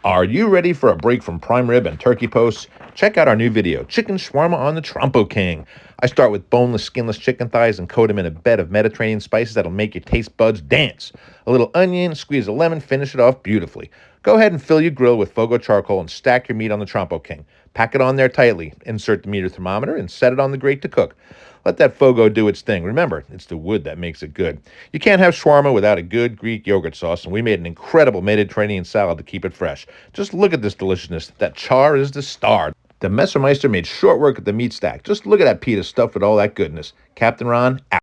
Are you ready for a break from prime rib and turkey posts? Check out our new video, Chicken Shawarma on the Trompo-King. I start with boneless, skinless chicken thighs and coat them in a bed of Mediterranean spices that'll make your taste buds dance. A little onion, squeeze a lemon, finish it off beautifully. Go ahead and fill your grill with Fogo charcoal and stack your meat on the Trompo-King. Pack it on there tightly, insert the meter thermometer, and set it on the grate to cook. Let that Fogo do its thing. Remember, it's the wood that makes it good. You can't have shawarma without a good Greek yogurt sauce, and we made an incredible Mediterranean salad to keep it fresh. Just look at this deliciousness. That char is the star. The Messermeister made short work of the meat stack. Just look at that pita stuffed with all that goodness. Captain Ron, out.